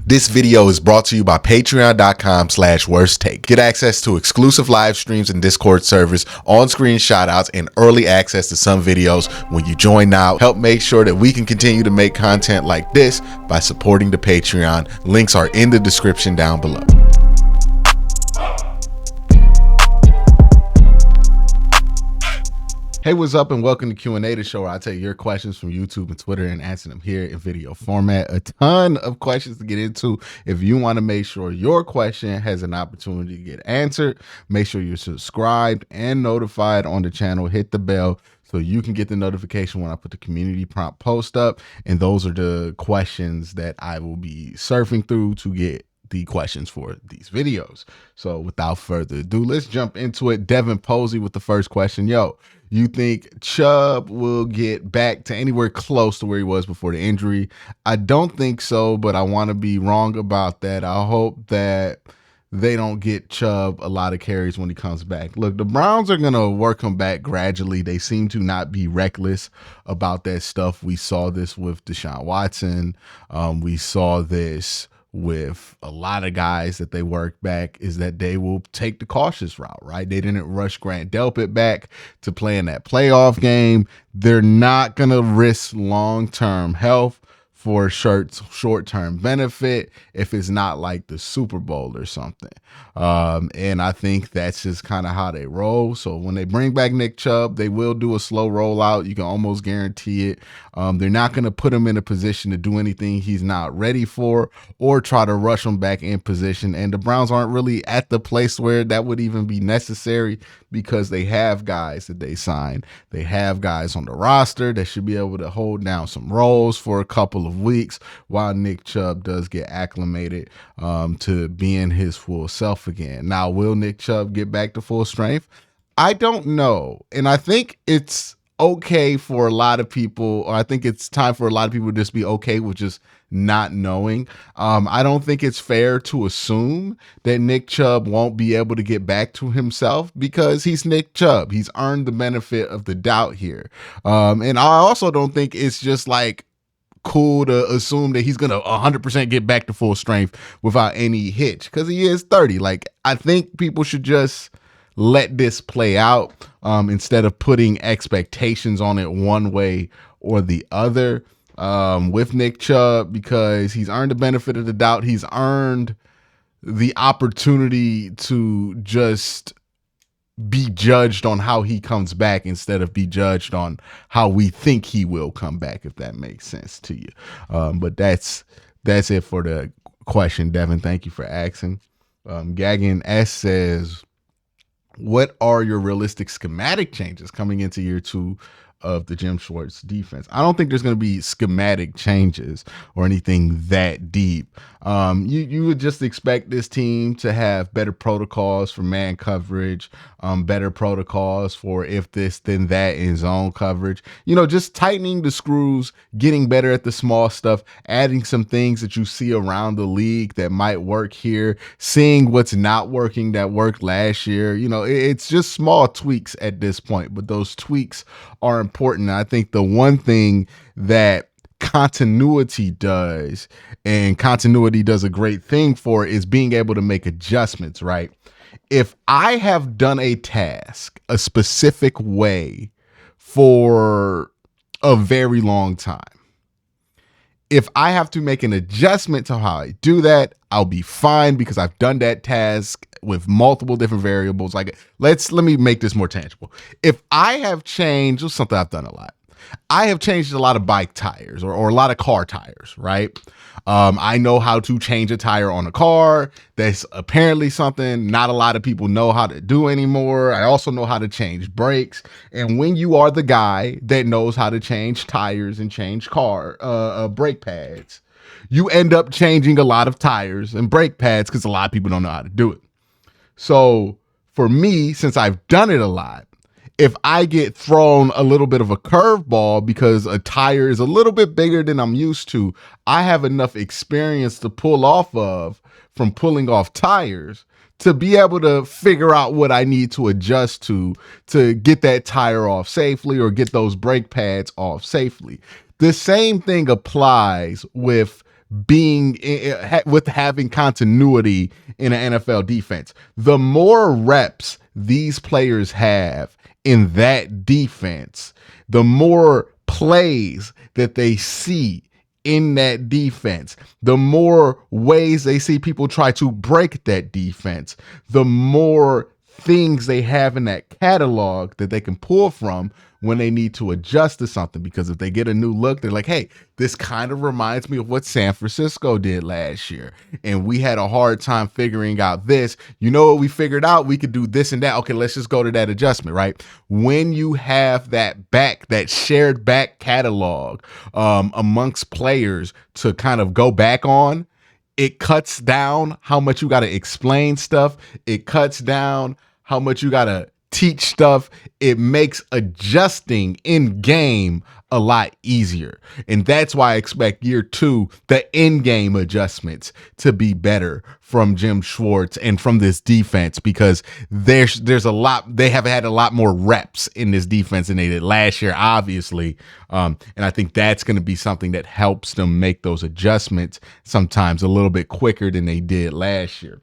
This video is brought to you by patreon.com/worsttake. Get access to exclusive live streams and Discord servers, on-screen shoutouts, and early access to some videos when you join now. Help make sure that we can continue to make content like this by supporting the Patreon. Links are in the description down below. Hey, what's up, and welcome to Q&A, the show where I take your questions from YouTube and Twitter and answer them here in video format. A ton of questions to get into. If you want to make sure your question has an opportunity to get answered, make sure you're subscribed and notified on the channel. Hit the bell so you can get the notification when I put the community prompt post up. And those are the questions that I will be surfing through to get the questions for these videos. So without further ado, let's jump into it. Devin Posey with the first question. Yo, you think Chubb will get back to anywhere close to where he was before the injury? I don't think so, but I want to be wrong about that. I hope that they don't get Chubb a lot of carries when he comes back. Look, the Browns are going to work him back gradually. They seem to not be reckless about that stuff. We saw this with Deshaun Watson. We saw this with a lot of guys that they work back, is that they will take the cautious route, right? They didn't rush Grant Delpit back to play in that playoff game. They're not going to risk long-term health for short-term benefit if it's not like the Super Bowl or something. And I think that's just kind of how they roll. So when they bring back Nick Chubb, they will do a slow rollout. You can almost guarantee it. They're not going to put him in a position to do anything he's not ready for or try to rush him back in position. And the Browns aren't really at the place where that would even be necessary because they have guys that they signed. They have guys on the roster that should be able to hold down some roles for a couple of weeks while Nick Chubb does get acclimated to being his full self again. Now, will Nick Chubb get back to full strength? I don't know. And I think it's okay for a lot of people, or I think it's time for a lot of people to just be okay with just not knowing. I don't think it's fair to assume that Nick Chubb won't be able to get back to himself because he's Nick Chubb. He's earned the benefit of the doubt here. And I also don't think it's just like cool to assume that he's going to 100% get back to full strength without any hitch because he is 30. Like, I think people should just let this play out instead of putting expectations on it one way or the other with Nick Chubb, because he's earned the benefit of the doubt. He's earned the opportunity to just be judged on how he comes back instead of be judged on how we think he will come back, if that makes sense to you. But that's it for the question, Devin. Thank you for asking. Gagan S says, what are your realistic schematic changes coming into year 2 of the Jim Schwartz defense? I don't think there's going to be schematic changes or anything that deep. You would just expect this team to have better protocols for man coverage, better protocols for if this then that in zone coverage, just tightening the screws, getting better at the small stuff, adding some things that you see around the league that might work here, seeing what's not working that worked last year. It's just small tweaks at this point, but those tweaks are important. I think the one thing that continuity does, and continuity does a great thing for, is being able to make adjustments, right? If I have done a task a specific way for a very long time, if I have to make an adjustment to how I do that, I'll be fine because I've done that task with multiple different variables. Like, let me make this more tangible. If I have changed, this is something I've done a lot. I have changed a lot of bike tires or a lot of car tires, right? I know how to change a tire on a car. That's apparently something not a lot of people know how to do anymore. I also know how to change brakes. And when you are the guy that knows how to change tires and change brake pads, you end up changing a lot of tires and brake pads because a lot of people don't know how to do it. So for me, since I've done it a lot, if I get thrown a little bit of a curveball because a tire is a little bit bigger than I'm used to, I have enough experience to pull off of from pulling off tires to be able to figure out what I need to adjust to get that tire off safely or get those brake pads off safely. The same thing applies with being with having continuity in an NFL defense. The more reps these players have in that defense, the more plays that they see in that defense, the more ways they see people try to break that defense, the more things they have in that catalog that they can pull from when they need to adjust to something. Because if they get a new look, they're like, hey, this kind of reminds me of what San Francisco did last year, and we had a hard time figuring out this. You know what we figured out? We could do this and that. Okay, let's just go to that adjustment, right? When you have that shared back catalog amongst players to kind of go back on, it cuts down how much you got to explain stuff. It cuts down how much you got to teach stuff. It makes adjusting in game a lot easier. And that's why I expect year 2, the in-game adjustments to be better from Jim Schwartz and from this defense, because there's a lot, they have had a lot more reps in this defense than they did last year, obviously. And I think that's going to be something that helps them make those adjustments sometimes a little bit quicker than they did last year.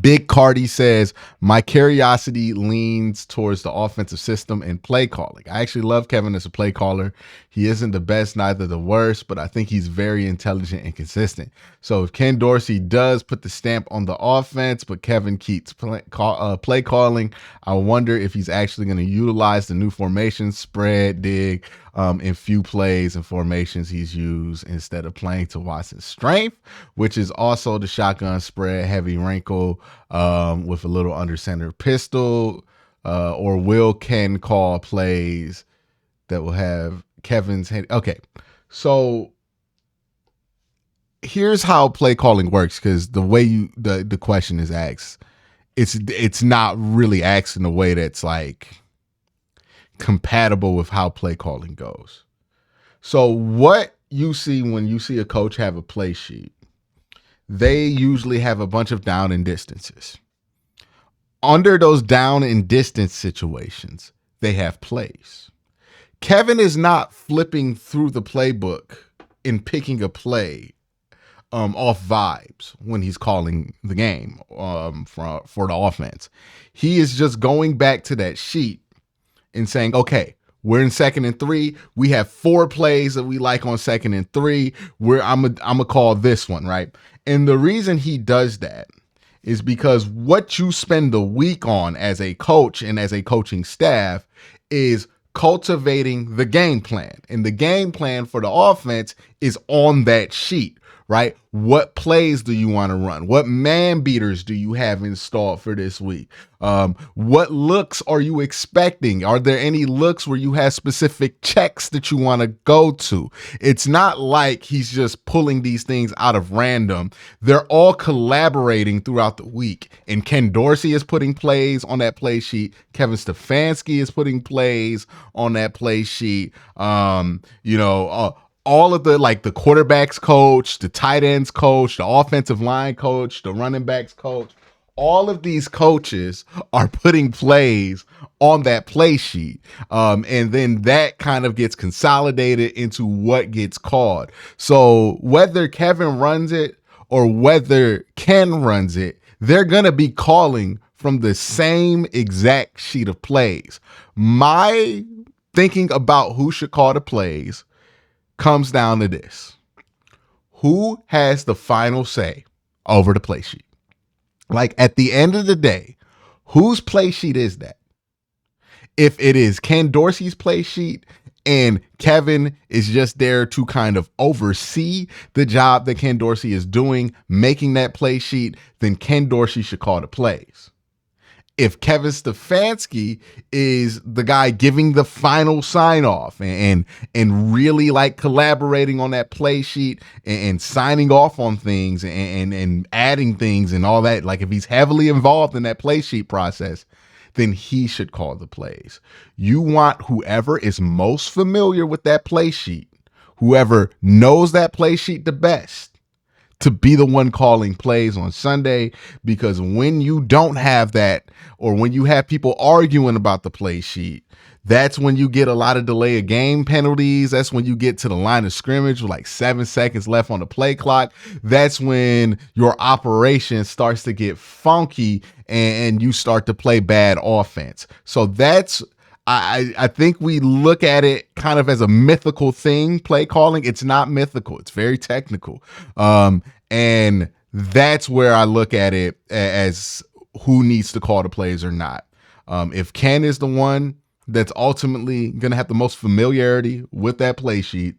Big Cardi says, my curiosity leans towards the offensive system and play calling. I actually love Kevin as a play caller. He isn't the best, neither the worst, but I think he's very intelligent and consistent. So if Ken Dorsey does put the stamp on the offense, but Kevin keeps play calling, I wonder if he's actually going to utilize the new formation, spread, dig, in few plays and formations he's used, instead of playing to Watson's strength, which is also the shotgun spread, heavy wrinkle with a little under center pistol, or will Ken call plays that will have Kevin's head? Okay, so here's how play calling works, because the way the question is asked, it's not really asked in a way that's like compatible with how play calling goes. So what you see when you see a coach have a play sheet, they usually have a bunch of down and distances. Under those down and distance situations, they have plays. Kevin is not flipping through the playbook and picking a play off vibes when he's calling the game for the offense. He is just going back to that sheet and saying, okay, we're in 2nd and 3. We have 4 plays that we like on 2nd and 3. I'm gonna call this one, right? And the reason he does that is because what you spend the week on as a coach and as a coaching staff is cultivating the game plan. And the game plan for the offense is on that sheet, right? What plays do you want to run? What man beaters do you have installed for this week? What looks are you expecting? Are there any looks where you have specific checks that you want to go to? It's not like he's just pulling these things out of random. They're all collaborating throughout the week. And Ken Dorsey is putting plays on that play sheet. Kevin Stefanski is putting plays on that play sheet. All of the quarterbacks coach, the tight ends coach, the offensive line coach, the running backs coach, all of these coaches are putting plays on that play sheet. And then that kind of gets consolidated into what gets called. So whether Kevin runs it or whether Ken runs it, they're going to be calling from the same exact sheet of plays. My thinking about who should call the plays comes down to this: who has the final say over the play sheet? Like, at the end of the day, whose play sheet is that? If it is Ken Dorsey's play sheet and Kevin is just there to kind of oversee the job that Ken Dorsey is doing, making that play sheet, then Ken Dorsey should call the plays. If Kevin Stefanski is the guy giving the final sign off and really like collaborating on that play sheet and signing off on things and adding things and all that, like if he's heavily involved in that play sheet process, then he should call the plays. You want whoever is most familiar with that play sheet, whoever knows that play sheet the best, to be the one calling plays on Sunday, because when you don't have that, or when you have people arguing about the play sheet, that's when you get a lot of delay of game penalties. That's when you get to the line of scrimmage with like 7 seconds left on the play clock. That's when your operation starts to get funky and you start to play bad offense. So that's, I think we look at it kind of as a mythical thing, play calling. It's not mythical. It's very technical. And that's where I look at it as who needs to call the plays or not. If Ken is the one that's ultimately going to have the most familiarity with that play sheet,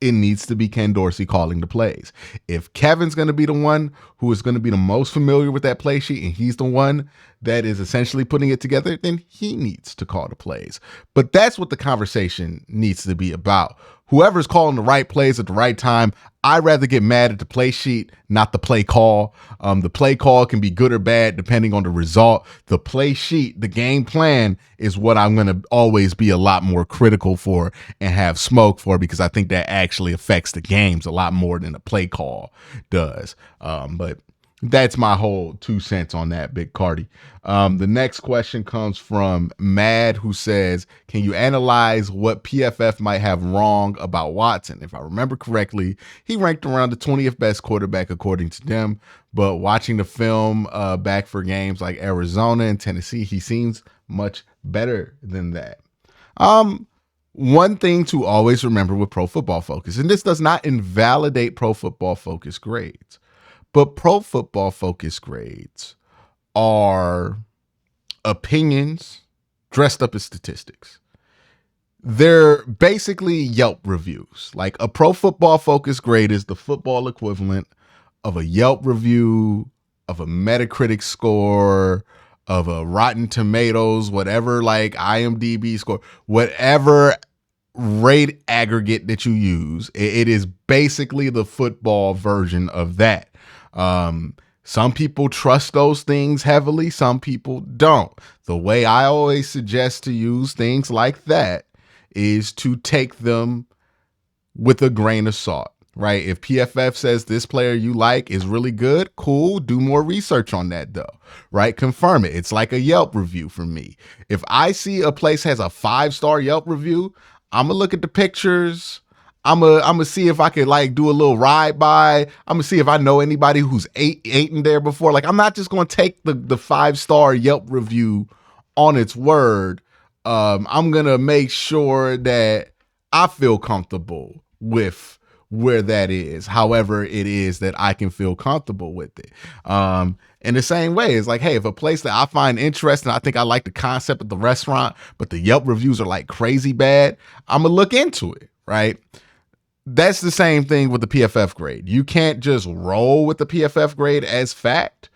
it needs to be Ken Dorsey calling the plays. If Kevin's going to be the one who is going to be the most familiar with that play sheet, and he's the one that is essentially putting it together, then he needs to call the plays. But that's what the conversation needs to be about. Whoever's calling the right plays at the right time, I'd rather get mad at the play sheet, not the play call. The play call can be good or bad depending on the result. The play sheet, the game plan, is what I'm going to always be a lot more critical for and have smoke for, because I think that actually affects the games a lot more than the play call does. But that's my whole 2 cents on that, Big Cardi. The next question comes from Mad, who says, can you analyze what PFF might have wrong about Watson? If I remember correctly, he ranked around the 20th best quarterback according to them, but watching the film back for games like Arizona and Tennessee, he seems much better than that. One thing to always remember with Pro Football Focus, and this does not invalidate Pro Football Focus grades, but Pro Football Focus grades are opinions dressed up as statistics. They're basically Yelp reviews. Like, a Pro Football Focus grade is the football equivalent of a Yelp review, of a Metacritic score, of a Rotten Tomatoes, whatever, like IMDb score, whatever rate aggregate that you use. It is basically the football version of that. Some people trust those things heavily. Some people don't. The way I always suggest to use things like that is to take them with a grain of salt, right? If PFF says this player you like is really good, cool. Do more research on that though, right? Confirm it. It's like a Yelp review for me. If I see a place has a 5-star Yelp review, I'm gonna look at the pictures. I'm gonna see if I could like do a little ride by. I'm gonna see if I know anybody who's ate in there before. Like, I'm not just gonna take the 5-star Yelp review on its word. I'm gonna make sure that I feel comfortable with where that is, however it is that I can feel comfortable with it. In the same way, it's like, hey, if a place that I find interesting, I think I like the concept of the restaurant, but the Yelp reviews are like crazy bad, I'm gonna look into it, right? That's the same thing with the PFF grade. You can't just roll with the PFF grade as fact.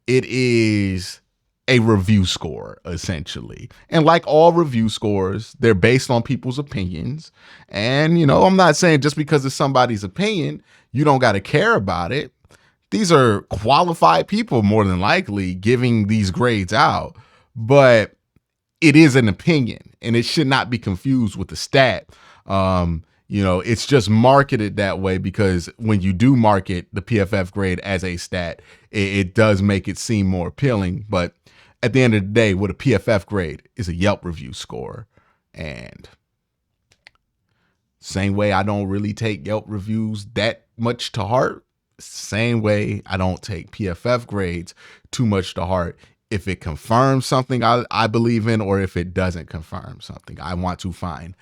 It is a review score, essentially. And like all review scores, they're based on people's opinions. And, you know, I'm not saying just because it's somebody's opinion, you don't got to care about it. These are qualified people, more than likely, giving these grades out. But it is an opinion, and it should not be confused with a stat. You know, it's just marketed that way because when you do market the PFF grade as a stat, it does make it seem more appealing. But at the end of the day, what a PFF grade is a Yelp review score. And same way I don't really take Yelp reviews that much to heart, same way I don't take PFF grades too much to heart. If it confirms something I believe in, or if it doesn't confirm something, I want to find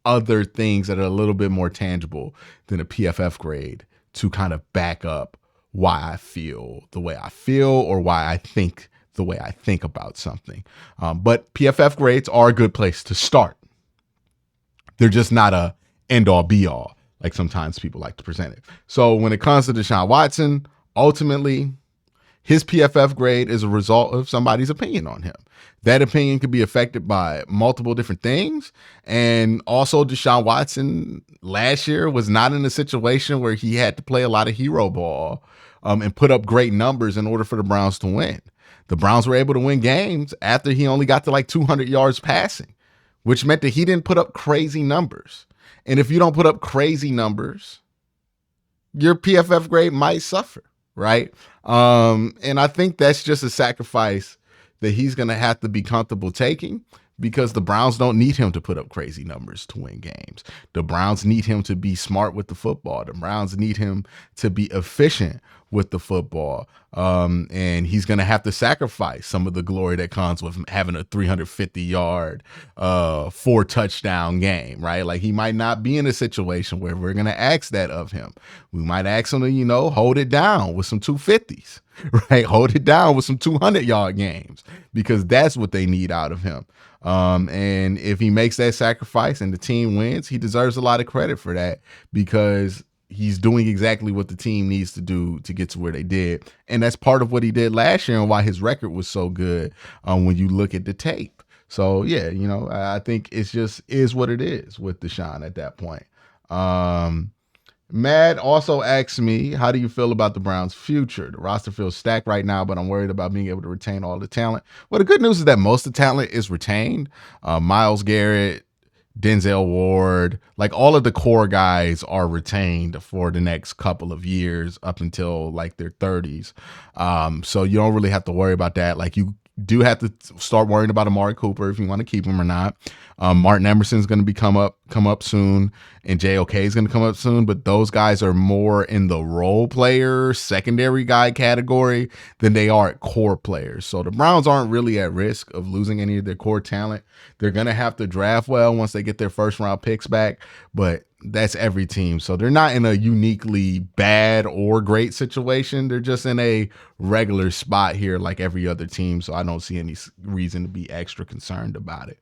other things that are a little bit more tangible than a PFF grade to kind of back up why I feel the way I feel, or why I think the way I think about something. But PFF grades are a good place to start. They're just not a end all be all, like sometimes people like to present it. So when it comes to Deshaun Watson, ultimately, his PFF grade is a result of somebody's opinion on him. That opinion could be affected by multiple different things. And also, Deshaun Watson last year was not in a situation where he had to play a lot of hero ball and put up great numbers in order for the Browns to win. The Browns were able to win games after he only got to like 200 yards passing, which meant that he didn't put up crazy numbers. And if you don't put up crazy numbers, your PFF grade might suffer, right? And I think that's just a sacrifice that he's going to have to be comfortable taking, because the Browns don't need him to put up crazy numbers to win games. The Browns need him to be smart with the football. The Browns need him to be efficient with the football. And he's going to have to sacrifice some of the glory that comes with having a 350-yard, 4-touchdown game, right? Like, he might not be in a situation where we're going to ask that of him. We might ask him to, hold it down with some 250s, right? Hold it down with some 200-yard games, because that's what they need out of him. And if he makes that sacrifice and the team wins, he deserves a lot of credit for that, because he's doing exactly what the team needs to do to get to where they did. And that's part of what he did last year and why his record was so good when you look at the tape. So, yeah, I think it's just is what it is with Deshaun at that point. Matt also asks me, how do you feel about the Browns' future? The roster feels stacked right now, but I'm worried about being able to retain all the talent. Well, the good news is that most of the talent is retained. Myles Garrett, Denzel Ward, like all of the core guys are retained for the next couple of years up until like their 30s. So you don't really have to worry about that. Like, you do have to start worrying about Amari Cooper if you want to keep him or not. Martin Emerson's going to come up soon, and JOK is going to come up soon, but those guys are more in the role player, secondary guy category than they are at core players. So the Browns aren't really at risk of losing any of their core talent. They're going to have to draft well once they get their first round picks back, but that's every team. So they're not in a uniquely bad or great situation. They're just in a regular spot here like every other team. So I don't see any reason to be extra concerned about it.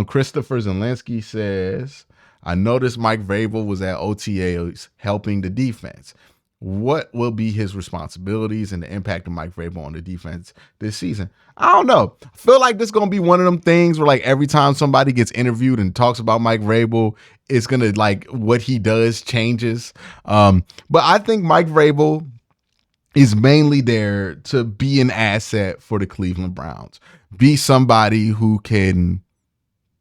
Christopher Zelensky says, I noticed Mike Vrabel was at OTAs helping the defense. What will be his responsibilities and the impact of Mike Vrabel on the defense this season? I don't know. I feel like this is going to be one of them things where, like, every time somebody gets interviewed and talks about Mike Vrabel, it's going to, like, what he does changes. But I think Mike Vrabel is mainly there to be an asset for the Cleveland Browns, be somebody who can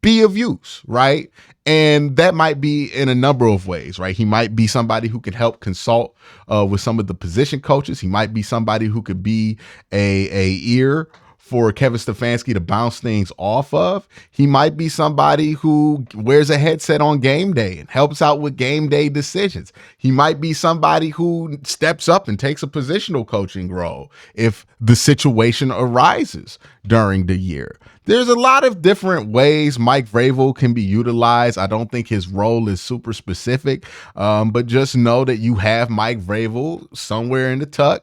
be of use, right? And that might be in a number of ways, right? He might be somebody who can help consult with some of the position coaches. He might be somebody who could be a ear for Kevin Stefanski to bounce things off of. He might be somebody who wears a headset on game day and helps out with game day decisions. He might be somebody who steps up and takes a positional coaching role if the situation arises during the year. There's a lot of different ways Mike Vrabel can be utilized. I don't think his role is super specific, but just know that you have Mike Vrabel somewhere in the tuck,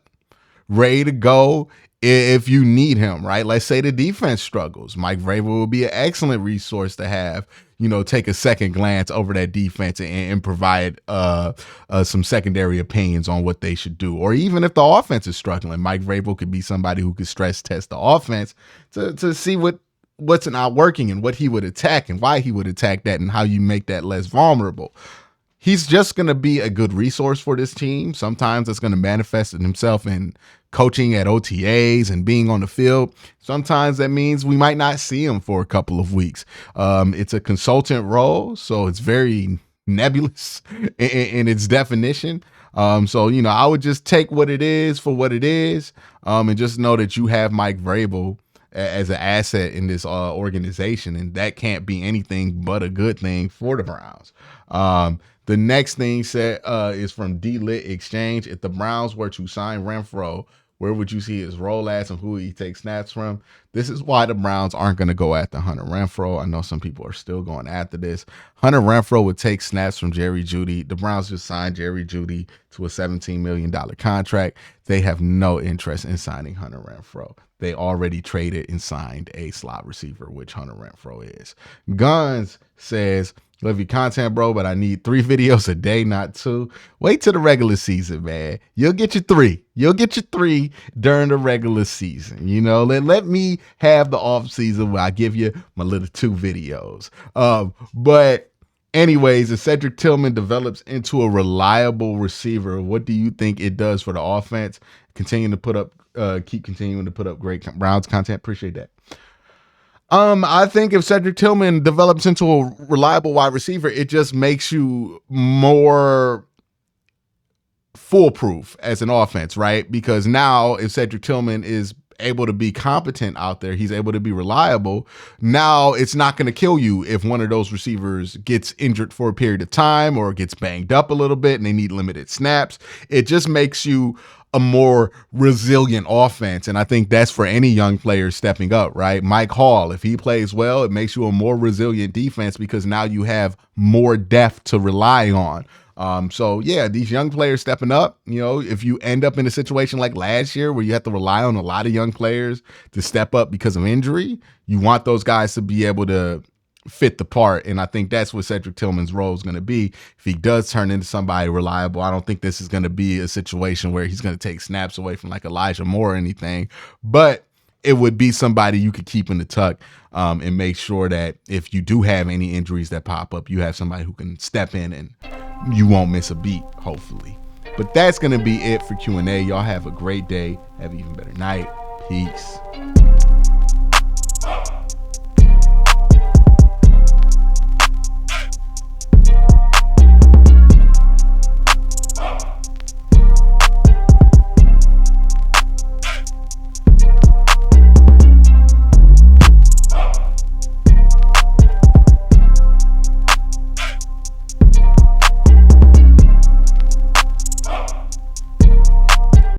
ready to go if you need him, right? Let's say the defense struggles. Mike Vrabel will be an excellent resource to have, take a second glance over that defense and provide some secondary opinions on what they should do. Or even if the offense is struggling, Mike Vrabel could be somebody who could stress test the offense to see what's not working and what he would attack and why he would attack that and how you make that less vulnerable. He's just going to be a good resource for this team. Sometimes it's going to manifest himself in coaching at OTAs and being on the field. Sometimes that means we might not see him for a couple of weeks. It's a consultant role, so it's very nebulous in its definition. So, I would just take what it is for what it is, and just know that you have Mike Vrabel as an asset in this organization, and that can't be anything but a good thing for the Browns. The next thing said is from D-Lit Exchange. If the Browns were to sign Renfro, where would you see his role at and who he takes snaps from? This is why the Browns aren't going to go after Hunter Renfro. I know some people are still going after this. Hunter Renfro would take snaps from Jerry Jeudy. The Browns just signed Jerry Jeudy to a $17 million contract. They have no interest in signing Hunter Renfro. They already traded and signed a slot receiver, which Hunter Renfro is. Guns says, love your content, bro, but I need 3 videos a day, not 2. Wait till the regular season, man. You'll get your 3. You'll get your 3 during the regular season. Let me have the off season where I give you my little 2 videos. But anyways, if Cedric Tillman develops into a reliable receiver, what do you think it does for the offense? Keep continuing to put up great Browns content. Appreciate that. I think if Cedric Tillman develops into a reliable wide receiver, it just makes you more foolproof as an offense, right? Because now if Cedric Tillman is able to be competent out there, he's able to be reliable. Now it's not going to kill you if one of those receivers gets injured for a period of time or gets banged up a little bit and they need limited snaps. It just makes you a more resilient offense. And I think that's for any young player stepping up, right? Mike Hall, if he plays well, it makes you a more resilient defense because now you have more depth to rely on. So yeah, these young players stepping up, if you end up in a situation like last year where you have to rely on a lot of young players to step up because of injury, you want those guys to be able to fit the part. And I think that's what Cedric Tillman's role is going to be. If he does turn into somebody reliable, I don't think this is going to be a situation where he's going to take snaps away from like Elijah Moore or anything, but it would be somebody you could keep in the tuck and make sure that if you do have any injuries that pop up, you have somebody who can step in and you won't miss a beat, hopefully. But that's going to be it for Q&A. Y'all have a great day. Have an even better night. Peace.